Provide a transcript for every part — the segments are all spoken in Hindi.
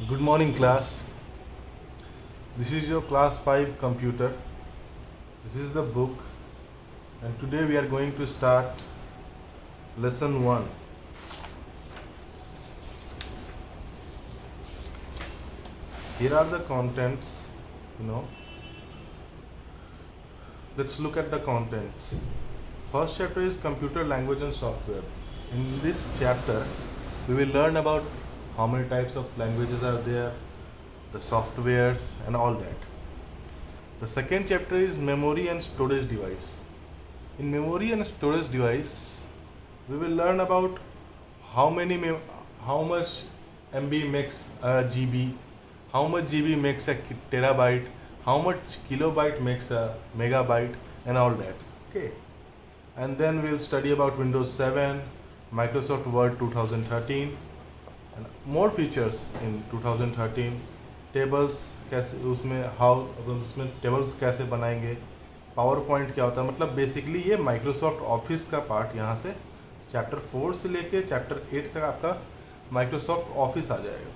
Good morning, class. This is your class 5 computer. This is the book, and today we are going to start lesson 1. Here are the contents, Let's look at the contents. First chapter is computer language and software. In this chapter, we will learn about how many types of languages are there, the softwares and all that. The second chapter is memory and storage device. In memory and storage device, we will learn about how much MB makes a GB, how much GB makes a terabyte, how much kilobyte makes a megabyte, and all that. Okay. And then we'll study about Windows 7, Microsoft Word 2013, and more features in 2013. Tables कैसे उसमें टेबल्स कैसे बनाएंगे, पावर पॉइंट क्या होता है, मतलब बेसिकली ये माइक्रोसॉफ्ट ऑफिस का पार्ट यहाँ से चैप्टर 4 से लेके चैप्टर 8 तक आपका माइक्रोसॉफ्ट ऑफिस आ जाएगा.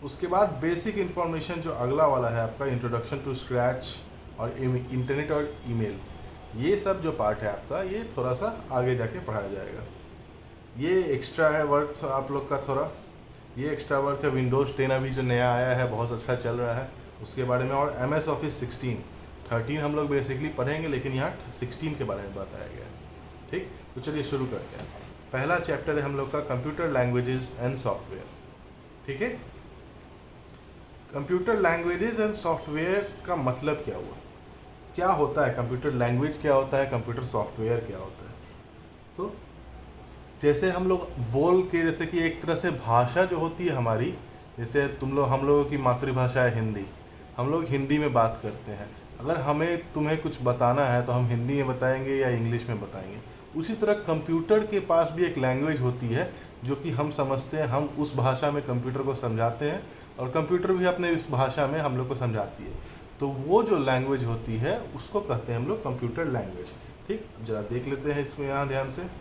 उसके बाद बेसिक इन्फॉर्मेशन जो अगला वाला है आपका इंट्रोडक्शन टू स्क्रैच और इंटरनेट और ईमेल, ये सब जो पार्ट है आपका ये थोड़ा सा आगे जाके पढ़ाया जाएगा. ये एक्स्ट्रा है वर्क आप लोग का, थोड़ा ये एक्स्ट्रा वर्क है. विंडोज़ 10 अभी जो नया आया है बहुत अच्छा चल रहा है, उसके बारे में, और MS ऑफिस 13 हम लोग बेसिकली पढ़ेंगे, लेकिन यहाँ 16 के बारे में बताया गया है. ठीक, तो चलिए शुरू करते हैं. पहला चैप्टर है हम लोग का कंप्यूटर लैंग्वेजेस एंड सॉफ्टवेयर. ठीक है, कंप्यूटर लैंग्वेजेस एंड सॉफ्टवेयर्स का मतलब क्या हुआ, क्या होता है कंप्यूटर लैंग्वेज, क्या होता है कंप्यूटर सॉफ्टवेयर, क्या होता है. तो जैसे हम लोग बोल के, जैसे कि एक तरह से भाषा जो होती है हमारी, जैसे हम लोगों की मातृभाषा है हिंदी, हम लोग हिंदी में बात करते हैं. अगर तुम्हें कुछ बताना है तो हम हिंदी में बताएंगे या इंग्लिश में बताएंगे. उसी तरह कंप्यूटर के पास भी एक लैंग्वेज होती है जो कि हम समझते हैं, हम उस भाषा में कंप्यूटर को समझाते हैं और कंप्यूटर भी अपने इस भाषा में हम लोग को समझाती है. तो वो जो लैंग्वेज होती है उसको कहते हैं हम लोग कंप्यूटर लैंग्वेज. ठीक, जरा देख लेते हैं इसमें यहाँ ध्यान से.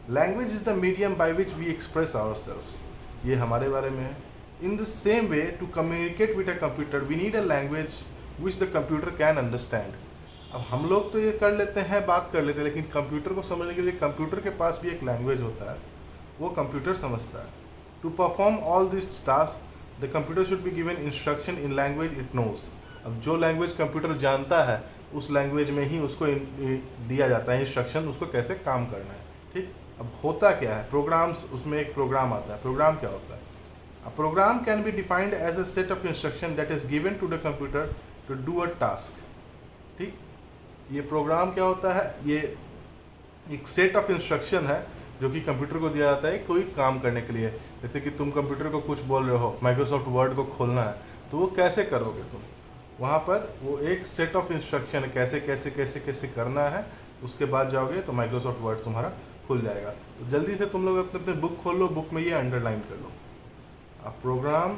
Language is the medium by which we express ourselves. ये हमारे बारे में है. In the same way to communicate with a computer we need a language which the computer can understand. अब हम लोग तो ये कर लेते हैं, बात कर लेते हैं, लेकिन कंप्यूटर को समझने के लिए कंप्यूटर के पास भी एक लैंग्वेज होता है, वो कंप्यूटर समझता है. To perform all this task the computer should be given instruction in language it knows. अब जो लैंग्वेज कंप्यूटर जानता है उस लैंग्वेज में ही उसको दिया जाता है इंस्ट्रक्शन, उसको कैसे काम करना है. ठीक, अब होता क्या है, प्रोग्राम्स, उसमें एक प्रोग्राम आता है. प्रोग्राम क्या होता है? A program can be defined as a set of instruction that is given to the computer to do a task. ठीक, ये प्रोग्राम क्या होता है, ये एक सेट ऑफ इंस्ट्रक्शन है जो कि कंप्यूटर को दिया जाता है कोई काम करने के लिए. जैसे कि तुम कंप्यूटर को कुछ बोल रहे हो, माइक्रोसॉफ्ट वर्ड को खोलना है, तो वो कैसे करोगे तुम, वहाँ पर वो एक सेट ऑफ इंस्ट्रक्शन है, कैसे कैसे कैसे कैसे करना है. उसके बाद जाओगे तो माइक्रोसॉफ्ट वर्ड तुम्हारा खुल जाएगा. तो जल्दी से तुम लोग अपने बुक खोल लो, बुक में ये अंडरलाइन कर लो. A program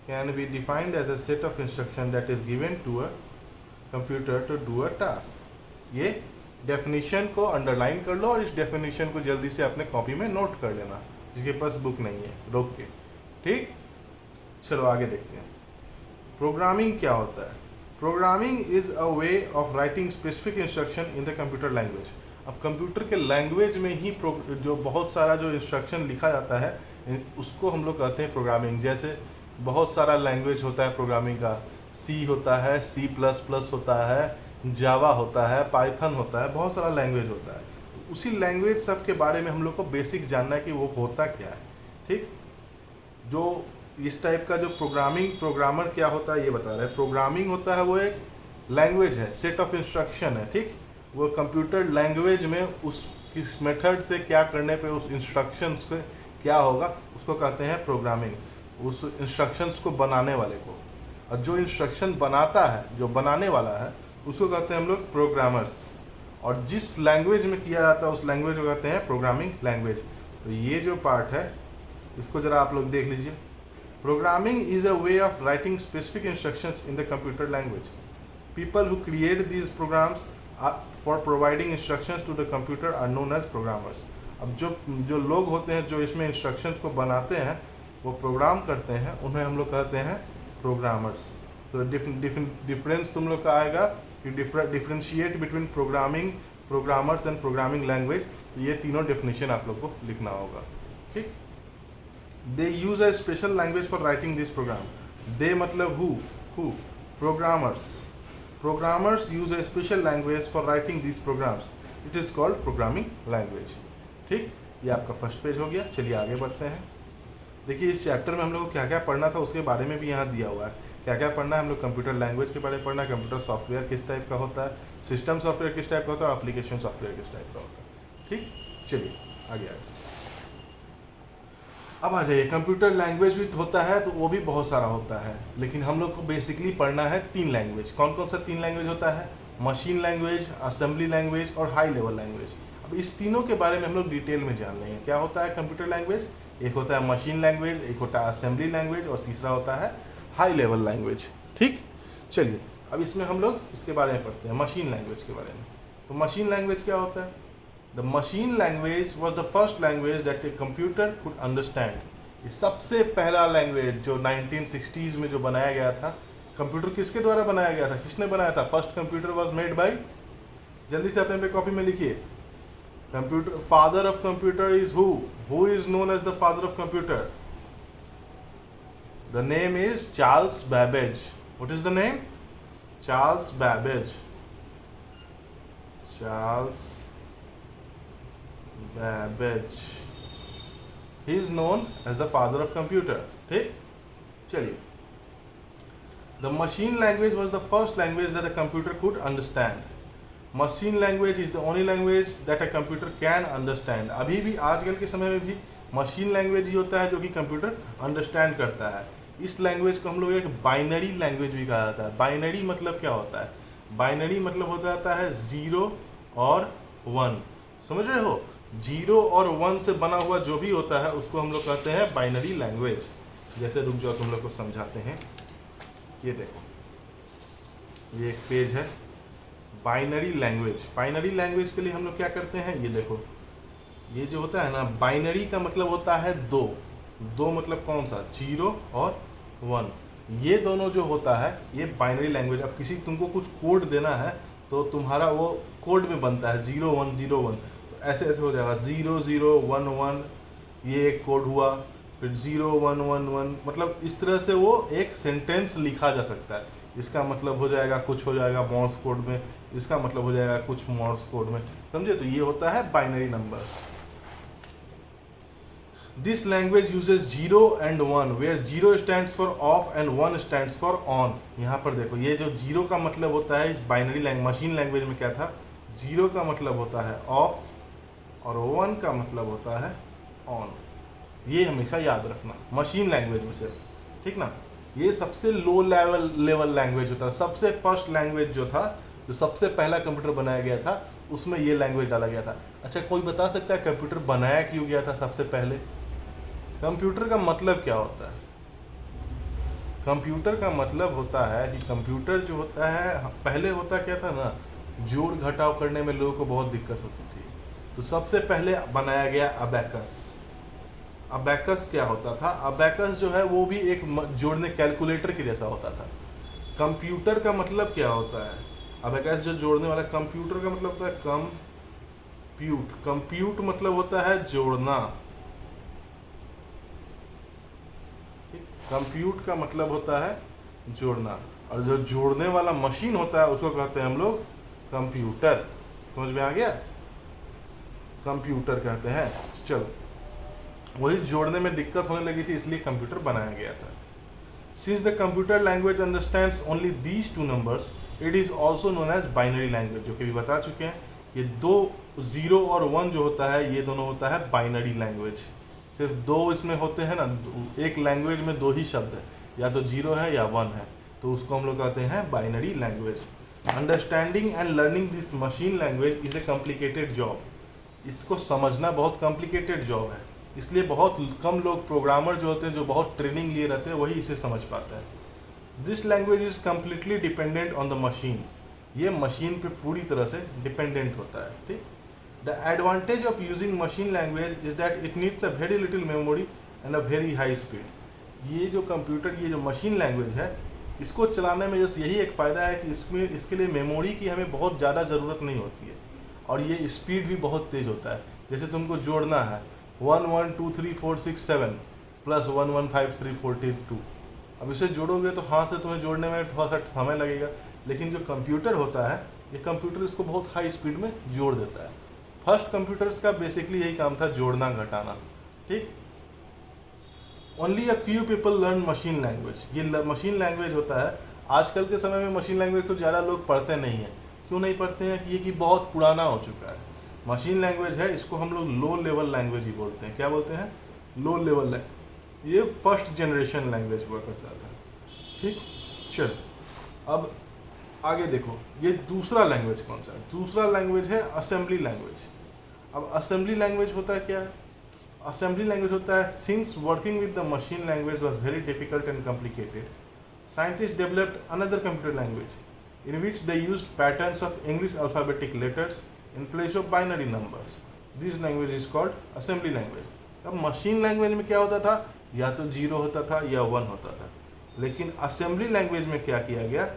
can be defined as a set of instruction that is given to a computer to do a task. ये डेफिनेशन को अंडरलाइन कर लो और इस डेफिनेशन को जल्दी से अपने कॉपी में नोट कर लेना, जिसके पास बुक नहीं है रोक के. ठीक, चलो आगे देखते हैं. प्रोग्रामिंग क्या होता है? Programming is a way of writing specific instruction in the computer language. अब कंप्यूटर के लैंग्वेज में ही जो बहुत सारा जो इंस्ट्रक्शन लिखा जाता है उसको हम लोग कहते हैं प्रोग्रामिंग. जैसे बहुत सारा लैंग्वेज होता है प्रोग्रामिंग का, सी होता है, C++ होता है, जावा होता है, पाइथन होता है, बहुत सारा लैंग्वेज होता है. उसी लैंग्वेज सब के बारे में हम लोग को बेसिक जानना है कि वो होता क्या है. ठीक, जो इस टाइप का जो प्रोग्रामर क्या होता है ये बता रहे हैं. प्रोग्रामिंग होता है वो एक लैंग्वेज है, सेट ऑफ इंस्ट्रक्शन है. ठीक, वो कंप्यूटर लैंग्वेज में उस किस मेथड से क्या करने पे उस इंस्ट्रक्शंस पे क्या होगा उसको कहते हैं प्रोग्रामिंग, उस इंस्ट्रक्शंस को बनाने वाले को. और जो इंस्ट्रक्शन बनाता है, जो बनाने वाला है, उसको कहते हैं हम लोग प्रोग्रामर्स. और जिस लैंग्वेज में किया जाता है उस लैंग्वेज को कहते हैं प्रोग्रामिंग लैंग्वेज. तो ये जो पार्ट है इसको ज़रा आप लोग देख लीजिए. Programming is a way of writing specific instructions in the computer language. People who create these programs for providing instructions to the computer are known as programmers. अब जो लोग होते हैं जो इसमें इंस्ट्रक्शंस को बनाते हैं वो प्रोग्राम करते हैं उन्हें हम लोग कहते हैं प्रोग्रामर्स। तो डिफरेंस तुम लोग का आएगा कि differentiate between programming, programmers and programming language. तो ये तीनों डेफिनेशन आप लोग को लिखना होगा, ठीक। They use a special language for writing this program. They मतलब who programmers use a special language for writing this programs, it is called programming language, ठीक। ये आपका फर्स्ट पेज हो गया। चलिए आगे बढ़ते हैं। देखिए इस चैप्टर में हम लोग को क्या क्या पढ़ना था उसके बारे में भी यहाँ दिया हुआ है। क्या क्या पढ़ना है हम लोग, कंप्यूटर लैंग्वेज के बारे में पढ़ना है, कंप्यूटर सॉफ्टवेयर किस टाइप का होता है, सिस्टम सॉफ्टवेयर किस टाइप का होता है, और एप्लीकेशन सॉफ्टवेयर किस टाइप का होता है, ठीक। चलिए आगे आगे। अब आ जाइए, कंप्यूटर लैंग्वेज भी होता है तो वो भी बहुत सारा होता है, लेकिन हम लोग को बेसिकली पढ़ना है 3 लैंग्वेज। कौन कौन सा 3 लैंग्वेज होता है? मशीन लैंग्वेज, असेंबली लैंग्वेज और हाई लेवल लैंग्वेज। अब इस तीनों के बारे में हम लोग डिटेल में जान लेंगे। क्या होता है कंप्यूटर लैंग्वेज? एक होता है मशीन लैंग्वेज, एक होता है असेंबली लैंग्वेज और तीसरा होता है हाई लेवल लैंग्वेज, ठीक। चलिए अब इसमें हम लोग इसके बारे में पढ़ते हैं, मशीन लैंग्वेज के बारे में। तो मशीन लैंग्वेज क्या होता है? The machine language was the first language that a computer could understand. ये सबसे पहला लैंग्वेज जो 1960s में जो बनाया गया था। कंप्यूटर किसके द्वारा बनाया गया था? किसने बनाया था? First computer was made by, जल्दी से अपने पे कॉपी में लिखिए। Computer, father of computer is who is known as the father of computer? The name is Charles Babbage. What is the name? Charles Babbage. Charles Babbage, he is known as the father of computer, ठीक। चलिए, the machine language was the first language that a computer could understand. Machine language is the only language that a computer can understand. अभी भी आजकल के समय में भी मशीन लैंग्वेज ही होता है जो कि कंप्यूटर अंडरस्टैंड करता है। इस लैंग्वेज को हम लोग एक बाइनरी लैंग्वेज भी कहा जाता है। बाइनरी मतलब क्या होता है? बाइनरी मतलब हो जाता है 0 और 1, समझ रहे हो? 0 और 1 से बना हुआ जो भी होता है उसको हम लोग कहते हैं बाइनरी लैंग्वेज। जैसे रुक जाओ, तुम लोग को समझाते हैं। ये देखो, ये एक पेज है, बाइनरी लैंग्वेज। बाइनरी लैंग्वेज के लिए हम लोग क्या करते हैं? ये देखो, ये जो होता है ना, बाइनरी का मतलब होता है 2 मतलब कौन सा? 0 और 1। ये दोनों जो होता है ये बाइनरी लैंग्वेज। अब किसी तुमको कुछ कोड देना है तो तुम्हारा वो कोड में बनता है 0 1 0 1, तो ऐसे ऐसे हो जाएगा 0 0 1 1, ये एक कोड हुआ, फिर 0 1 1 1, मतलब इस तरह से वो एक सेंटेंस लिखा जा सकता है। इसका मतलब हो जाएगा कुछ, हो जाएगा मॉर्स कोड में, इसका मतलब हो जाएगा कुछ मॉर्स कोड में, समझे? तो ये होता है binary number. This language uses 0 and 1, where 0 stands for off and 1 stands for on. यहाँ पर देखो, ये जो 0 का मतलब होता है इस बाइनरी मशीन लैंग्वेज में क्या था? 0 का मतलब होता है ऑफ और 1 का मतलब होता है ऑन। ये हमेशा याद रखना मशीन लैंग्वेज में सिर्फ, ठीक ना। ये सबसे लो लेवल लैंग्वेज होता है। सबसे फर्स्ट लैंग्वेज जो था, जो सबसे पहला कंप्यूटर बनाया गया था, उसमें ये लैंग्वेज डाला गया था। अच्छा, कोई बता सकता है कंप्यूटर बनाया क्यों गया था सबसे पहले? कंप्यूटर का मतलब क्या होता है? कंप्यूटर का मतलब होता है कि कंप्यूटर जो होता है, पहले होता क्या था ना, जोड़ घटाव करने में लोगों को बहुत दिक्कत होती थी, तो सबसे पहले बनाया गया अबैकस। अबैकस क्या होता था? अबैकस जो है वो भी एक जोड़ने कैलकुलेटर के जैसा होता था। कंप्यूटर का मतलब क्या होता है? अबैकस जो जोड़ने वाला, कंप्यूटर का मतलब होता है कंप्यूट। कंप्यूट मतलब होता है जोड़ना। कंप्यूट का मतलब होता है जोड़ना, और जो जोड़ने वाला मशीन होता है उसको कहते हैं हम लोग कंप्यूटर। समझ में आ गया? कंप्यूटर कहते हैं। चलो, वही जोड़ने में दिक्कत होने लगी थी इसलिए कंप्यूटर बनाया गया था। Since the computer language understands only these 2 numbers, it is also known as binary language, जो कि भी बता चुके हैं। ये 2 0 और 1 जो होता है, ये दोनों होता है बाइनरी लैंग्वेज। सिर्फ 2 इसमें होते हैं ना, एक लैंग्वेज में 2 ही शब्द है, या तो 0 है या 1 है, तो उसको हम लोग कहते हैं binary language. Understanding and learning this machine language is a complicated job. इसको समझना बहुत कॉम्प्लिकेटेड जॉब है, इसलिए बहुत कम लोग प्रोग्रामर जो होते हैं, जो बहुत ट्रेनिंग लिए रहते हैं, वही इसे समझ पाते हैं। This language is completely dependent on the machine. ये मशीन पे पूरी तरह से डिपेंडेंट होता है, ठीक। The advantage of using machine language is that it needs a very little memory and a very high speed. ये जो कंप्यूटर, ये जो मशीन लैंग्वेज है, इसको चलाने में जैसे यही एक फ़ायदा है कि इसमें इसके लिए मेमोरी की हमें बहुत ज़्यादा ज़रूरत नहीं होती है, और ये स्पीड भी बहुत तेज़ होता है। जैसे तुमको जोड़ना है 1 1 2 3 4 6 7 प्लस 1 1 5 3 42, अब इसे जोड़ोगे तो हाथ से तुम्हें जोड़ने में थोड़ा सा समय लगेगा, लेकिन जो कंप्यूटर होता है, ये कंप्यूटर इसको बहुत हाई स्पीड में जोड़ देता है। फर्स्ट कंप्यूटर्स का बेसिकली यही काम था, जोड़ना घटाना, ठीक। Only a few people learn machine language. ये मशीन लैंग्वेज होता है, आजकल के समय में मशीन लैंग्वेज को ज़्यादा लोग पढ़ते नहीं हैं। क्यों नहीं पढ़ते हैं कि ये कि बहुत पुराना हो चुका है। मशीन लैंग्वेज है, इसको हम लोग लो लेवल लैंग्वेज ही बोलते हैं। क्या बोलते हैं? Low level. ये फर्स्ट जनरेशन लैंग्वेज हुआ करता था, ठीक। चल अब आगे देखो, ये दूसरा लैंग्वेज कौन सा है? दूसरा लैंग्वेज है असेंबली लैंग्वेज। अब असेंबली लैंग्वेज होता है क्या है? असेंबली लैंग्वेज होता है, since working with the machine language was very difficult and complicated, scientist developed another computer language in which they used patterns of English alphabetic letters in place of binary numbers. This language is called assembly language. अब मशीन लैंग्वेज में क्या होता था? या तो 0 होता था या 1 होता था, लेकिन असेंबली लैंग्वेज में क्या किया गया?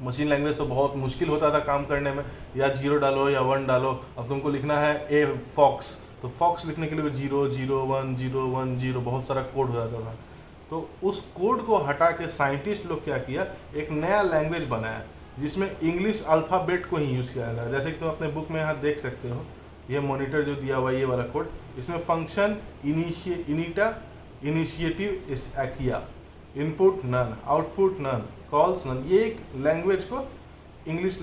मशीन लैंग्वेज तो बहुत मुश्किल होता था काम करने में, या 0 डालो या 1 डालो। अब तुमको लिखना है ए फॉक्स, तो फॉक्स लिखने के लिए 0 0 1 0 1 0 बहुत सारा कोड हो जाता था। तो उस कोड को हटा के साइंटिस्ट लोग क्या किया, एक नया लैंग्वेज बनाया जिसमें इंग्लिश अल्फ़ाबेट को ही यूज़ किया गया। जैसे कि तुम अपने बुक में यहाँ देख सकते हो, ये मॉनिटर जो दिया हुआ है, ये वाला कोड, इसमें फंक्शन इनिशिएटिव इस किया, input none, output none, calls none. ये एक लैंग्वेज को इंग्लिश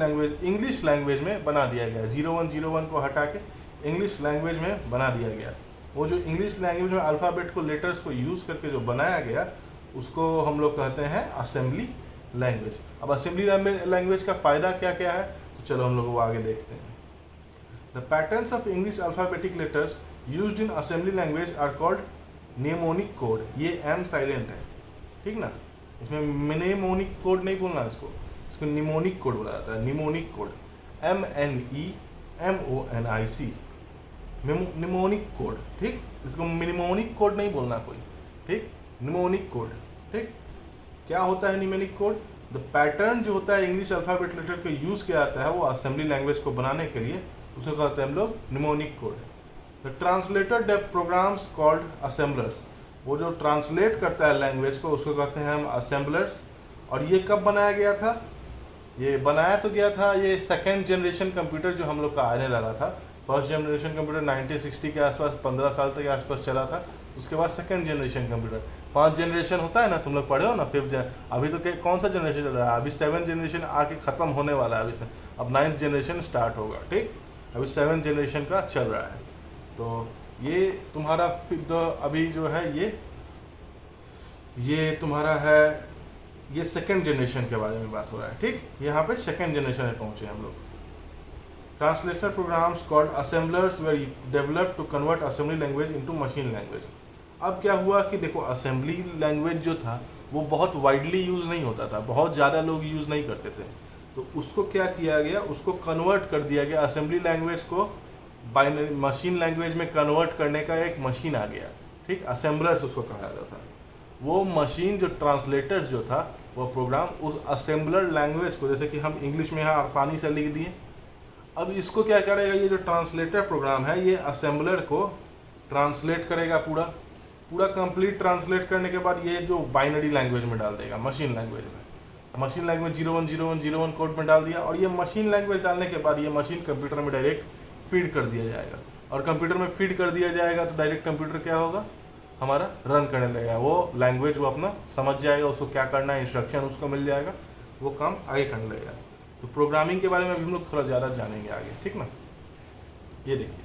लैंग्वेज में बना दिया गया। 0101 को हटा के इंग्लिश लैंग्वेज में बना दिया गया। वो जो इंग्लिश लैंग्वेज में अल्फ़ाबेट को, लेटर्स को यूज़ करके जो बनाया गया, उसको हम लोग कहते हैं असेंबली लैंग्वेज। अब असेंबली लैंग्वेज का फ़ायदा क्या क्या है, तो चलो हम लोग वो आगे देखते हैं। The patterns of English alphabetic letters used in assembly language are called mnemonic code. ये एम साइलेंट है, ठीक ना, इसमें निमोनिक कोड नहीं बोलना, इसको निमोनिक कोड बोला जाता है। Mnemonic code, NEMONIC, mnemonic code, ठीक। इसको निमोनिक कोड नहीं बोलना कोई, ठीक। निमोनिक कोड, ठीक। क्या होता है निमोनिक कोड? द पैटर्न जो होता है इंग्लिश अल्फ़ाबेट लेटर को यूज़ किया जाता है वो असेंबली लैंग्वेज को बनाने के लिए, उसे कहते हैं हम लोग mnemonic code. The translator dev programs called assemblers. वो जो ट्रांसलेट करता है लैंग्वेज को, उसको कहते हैं हम असेंबलर्स। और ये कब बनाया गया था? ये बनाया तो गया था, ये सेकेंड जनरेशन कंप्यूटर जो हम लोग का आने लगा था। फर्स्ट जनरेशन कंप्यूटर 1960 के आसपास, 15 साल तक के आसपास चला था। उसके बाद सेकंड जनरेशन कंप्यूटर, 5 जनरेशन होता है ना, तुम लोग पढ़े हो ना, 5th अभी तो कौन सा जनरेशन चल रहा है? अभी 7th जनरेशन आके ख़त्म होने वाला है, अभी से अब 9th जनरेशन स्टार्ट होगा, ठीक। अभी 7th जनरेशन का चल रहा है। तो ये तुम्हारा अभी जो है ये तुम्हारा है, ये सेकंड जनरेशन के बारे में बात हो रहा है, ठीक। यहाँ पे सेकंड जनरेशन में पहुँचे हम लोग। Translator programs called assemblers were developed to convert assembly language into machine language. अब क्या हुआ कि देखो, असेंबली लैंग्वेज जो था वो बहुत वाइडली यूज़ नहीं होता था, बहुत ज़्यादा लोग यूज़ नहीं करते थे। तो उसको क्या किया गया, उसको कन्वर्ट कर दिया गया, असेंबली लैंग्वेज को बाइनरी मशीन लैंग्वेज में कन्वर्ट करने का एक मशीन आ गया, ठीक। असेंबलर्स उसको कहा जाता था। वो मशीन, जो ट्रांसलेटर्स जो था, वो प्रोग्राम उस असेंबलर लैंग्वेज को, जैसे कि हम इंग्लिश में यहाँ आसानी से लिख दिए, अब इसको क्या करेगा, ये जो ट्रांसलेटर प्रोग्राम है, ये असेंबलर को ट्रांसलेट करेगा, पूरा कंप्लीट ट्रांसलेट करने के बाद ये जो बाइनरी लैंग्वेज में डाल देगा, मशीन लैंग्वेज में। मशीन लैंग्वेज 010101 कोड में डाल दिया, और ये मशीन लैंग्वेज डालने के बाद ये मशीन कंप्यूटर में डायरेक्ट फीड कर दिया जाएगा। और कंप्यूटर में फीड कर दिया जाएगा तो डायरेक्ट कंप्यूटर क्या होगा, हमारा रन करने लगेगा। वो लैंग्वेज वो अपना समझ जाएगा, उसको क्या करना है, इंस्ट्रक्शन उसको मिल जाएगा, वो काम आगे करने लगेगा। तो प्रोग्रामिंग के बारे में भी हम लोग थोड़ा ज़्यादा जानेंगे आगे, ठीक ना। ये देखिए,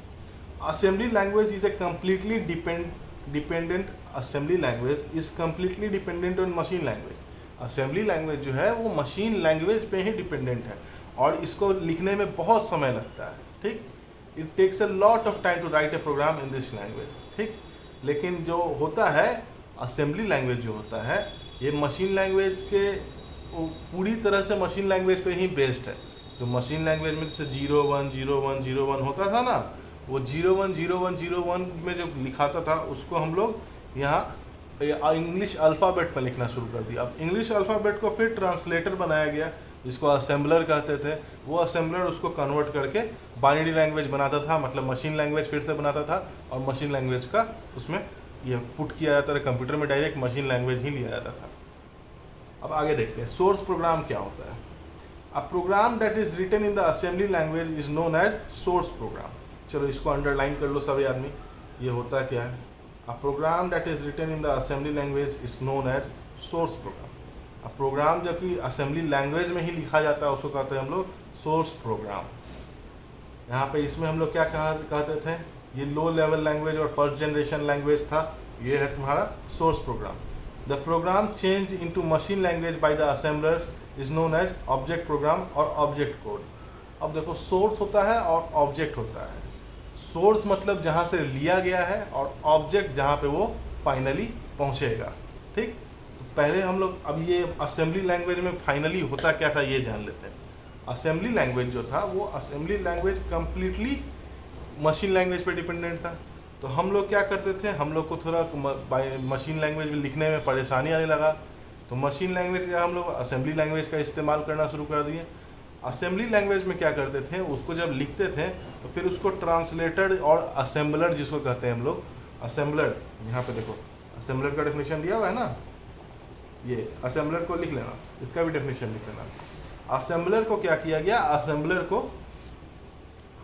assembly language is a completely dependent assembly language is completely dependent on machine language. Assembly language जो है वो मशीन लैंग्वेज पे ही डिपेंडेंट है, और इसको लिखने में बहुत समय लगता है, ठीक। It takes a lot of time to write a program in this language, ठीक। लेकिन जो होता है असेंबली लैंग्वेज जो होता है, ये मशीन लैंग्वेज के पूरी तरह से मशीन लैंग्वेज पे ही बेस्ड है। जो मशीन लैंग्वेज में जैसे 010101 होता था ना, वो 010101 में जो लिखाता था उसको हम लोग यहाँ इंग्लिश अल्फ़ाबेट पर लिखना शुरू कर दिया। अब इंग्लिश अल्फ़ाबेट को फिर ट्रांसलेटर बनाया गया, जिसको असेंबलर कहते थे। वो असेंबलर उसको कन्वर्ट करके बाइनरी लैंग्वेज बनाता था, मतलब मशीन लैंग्वेज फिर से बनाता था, और मशीन लैंग्वेज का उसमें ये पुट किया जाता था कंप्यूटर में, डायरेक्ट मशीन लैंग्वेज ही लिया जाता था। अब आगे देखते हैं सोर्स प्रोग्राम क्या होता है। A program that is written in the assembly language is known as source program. चलो इसको अंडरलाइन कर लो सभी आदमी, ये होता क्या है। A program that is written in the assembly language is known as source program. अब प्रोग्राम जब कि असेंबली लैंग्वेज में ही लिखा जाता है उसको कहते हैं हम लोग सोर्स प्रोग्राम। यहाँ पे इसमें हम लोग क्या कहते थे, ये लो लेवल लैंग्वेज और फर्स्ट जनरेशन लैंग्वेज था, ये है तुम्हारा source program. The program changed into machine language by the assemblers is known as object program और ऑब्जेक्ट कोड। अब देखो सोर्स होता है और ऑब्जेक्ट होता है। सोर्स मतलब जहाँ से लिया गया है, और ऑब्जेक्ट जहाँ पे वो फाइनली पहुँचेगा। ठीक, तो पहले हम लोग अब ये असेंबली लैंग्वेज में फाइनली होता क्या था ये जान लेते हैं। असेंबली लैंग्वेज जो था वो assembly language completely machine language पे डिपेंडेंट था। तो हम लोग क्या करते थे, हम लोग को थोड़ा मशीन लैंग्वेज में लिखने में परेशानी आने लगा, तो मशीन लैंग्वेज का हम लोग असेंबली लैंग्वेज का इस्तेमाल करना शुरू कर दिए। असेंबली लैंग्वेज में क्या करते थे, उसको जब लिखते थे तो फिर उसको ट्रांसलेटर और असेंबलर जिसको कहते हैं हम लोग, असेंबलर, यहाँ पे देखो असेंबलर का डेफिनेशन दिया हुआ है ना, ये असेंबलर को लिख लेना, इसका भी डेफिनेशन लिख लेना। असेंबलर को क्या किया गया, असेंबलर को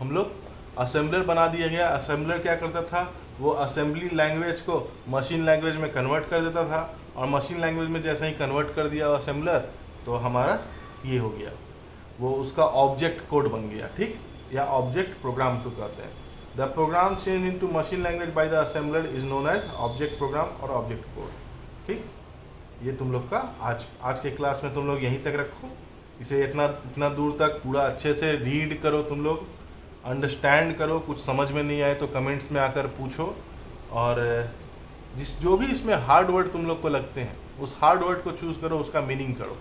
हम लोग असेंबलर बना दिया गया। असेंबलर क्या करता था, वो असेंबली लैंग्वेज को मशीन लैंग्वेज में कन्वर्ट कर देता था, और मशीन लैंग्वेज में जैसे ही कन्वर्ट कर दिया असेंबलर तो हमारा ये हो गया, वो उसका ऑब्जेक्ट कोड बन गया। ठीक, या ऑब्जेक्ट प्रोग्राम को कहते हैं। The program change into machine language by the assembler is known as object program और ऑब्जेक्ट कोड। ठीक, ये तुम लोग का आज के क्लास में तुम लोग यहीं तक रखो। इसे इतना दूर तक पूरा अच्छे से रीड करो, तुम लोग अंडरस्टैंड करो। कुछ समझ में नहीं आए तो कमेंट्स में आकर पूछो, और जो भी इसमें हार्ड वर्ड तुम लोग को लगते हैं उस हार्ड वर्ड को चूज़ करो, उसका मीनिंग करो।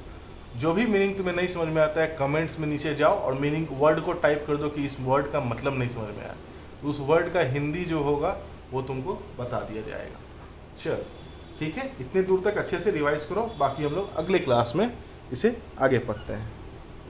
जो भी मीनिंग तुम्हें नहीं समझ में आता है कमेंट्स में नीचे जाओ और मीनिंग वर्ड को टाइप कर दो कि इस वर्ड का मतलब नहीं समझ में आया, उस वर्ड का हिंदी जो होगा वो तुमको बता दिया जाएगा। चल ठीक है, इतने दूर तक अच्छे से रिवाइज करो, बाकी हम लोग अगले क्लास में इसे आगे पढ़ते हैं।